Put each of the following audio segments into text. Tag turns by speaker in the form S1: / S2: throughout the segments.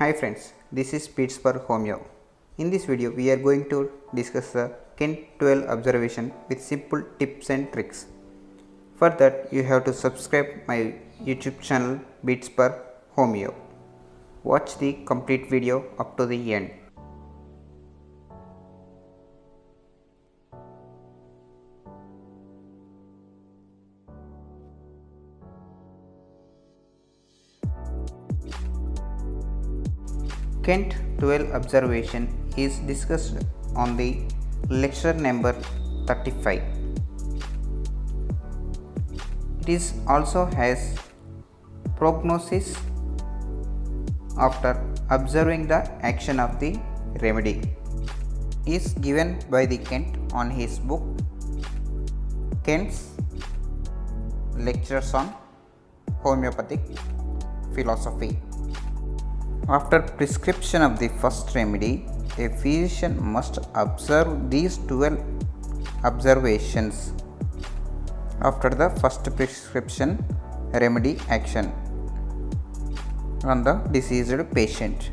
S1: Hi friends, this is Tips for Homeo. In this video, we are going to discuss the Kent 12 observation with simple tips and tricks. For that, you have to subscribe my YouTube channel Beats per Homeo. Watch the complete video up to the end. Kent 12 observation is discussed on the lecture number 35. It is also has prognosis after observing the action of the remedy is given by the Kent on his book Kent's Lectures on Homeopathic Philosophy. After prescription of the first remedy, a physician must observe these 12 observations after the first prescription remedy action on the diseased patient.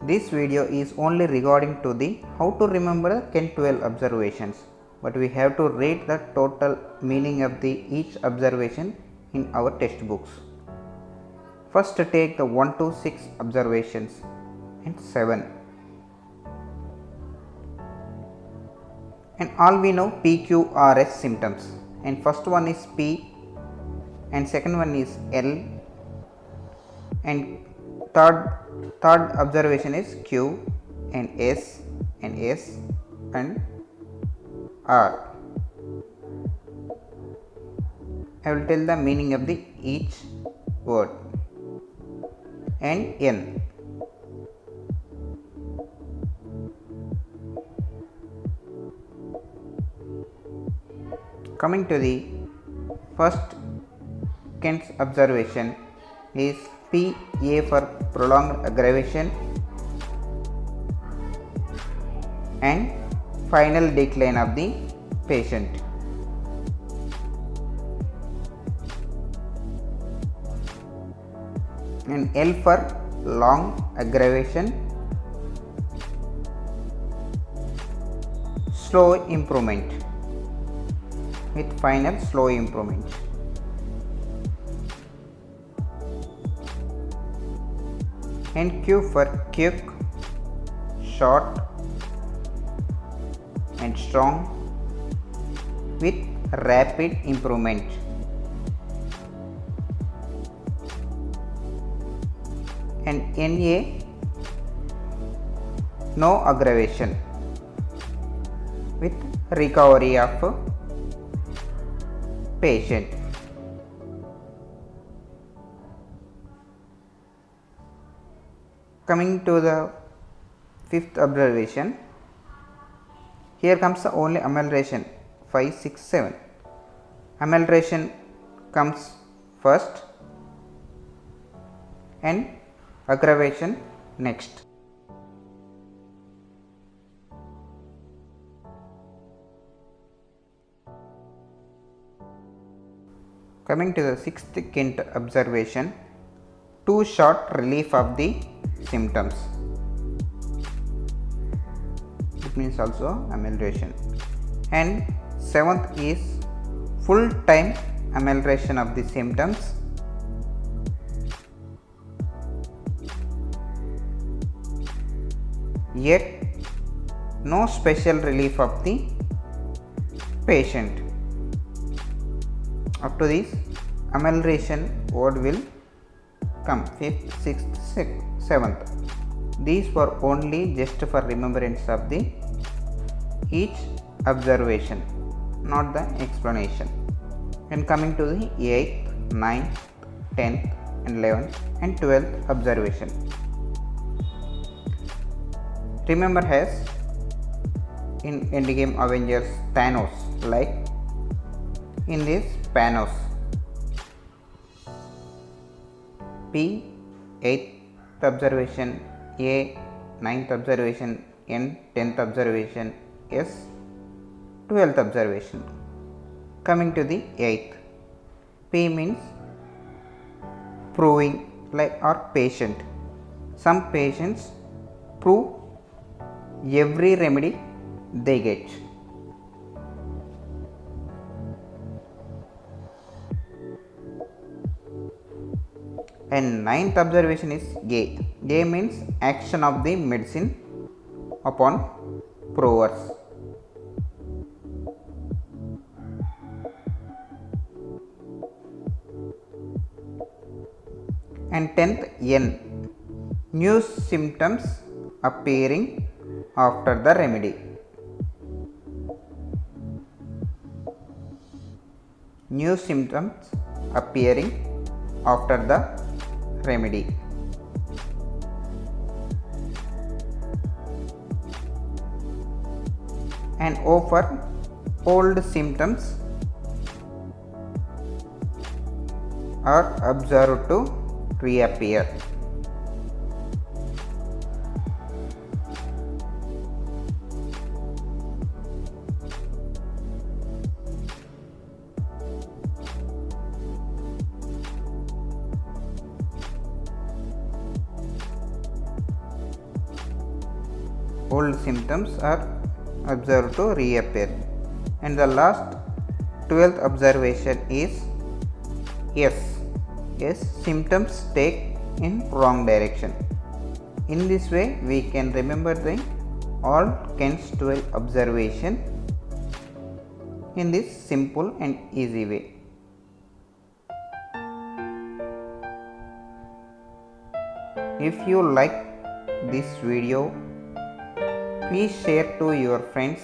S1: This video is only regarding to the how to remember the Kent 12 observations, but we have to read the total meaning of the each observation in our textbooks. First take the 1 to 6 observations and 7. And all we know PQRS symptoms, and first one is P and second one is L and third observation is Q and S and R. I will tell the meaning of the each word. And N. Coming to the first Kent's observation is PA for prolonged aggravation and final decline of the patient. And L for long aggravation, slow improvement with final slow improvement. And Q for quick, short and strong with rapid improvement. And NA, no aggravation with recovery of patient. Coming to the fifth observation, here comes the only amelioration 5, 6, 7. Amelioration comes first and aggravation next. Coming to the sixth Kent observation, too short relief of the symptoms. It means also amelioration. And seventh is full time amelioration of the symptoms. Yet no special relief of the patient. Up to this amelioration word will come 5th, 6th, 7th. These were only just for remembrance of the each observation, not the explanation. And coming to the 8th, 9th, 10th and 11th and 12th observation. Remember as in Endgame Avengers Thanos, like in this Panos. P 8th observation, A 9th observation, N 10th observation, S 12th observation. Coming to the 8th. P means proving or patient. Some patients prove every remedy they get. And 9th observation is G. G means action of the medicine upon provers. And 10th N. New symptoms appearing after the remedy. New symptoms appearing after the remedy. And O for old symptoms are observed to reappear. Old symptoms are observed to reappear. And the last 12th observation is S. Yes, symptoms take in wrong direction. In this way, we can remember the all Kent's 12 observation in this simple and easy way. If you like this video, please share to your friends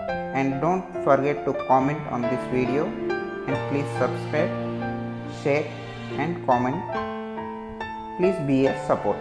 S1: and don't forget to comment on this video, and please subscribe, share and comment. Please be a support.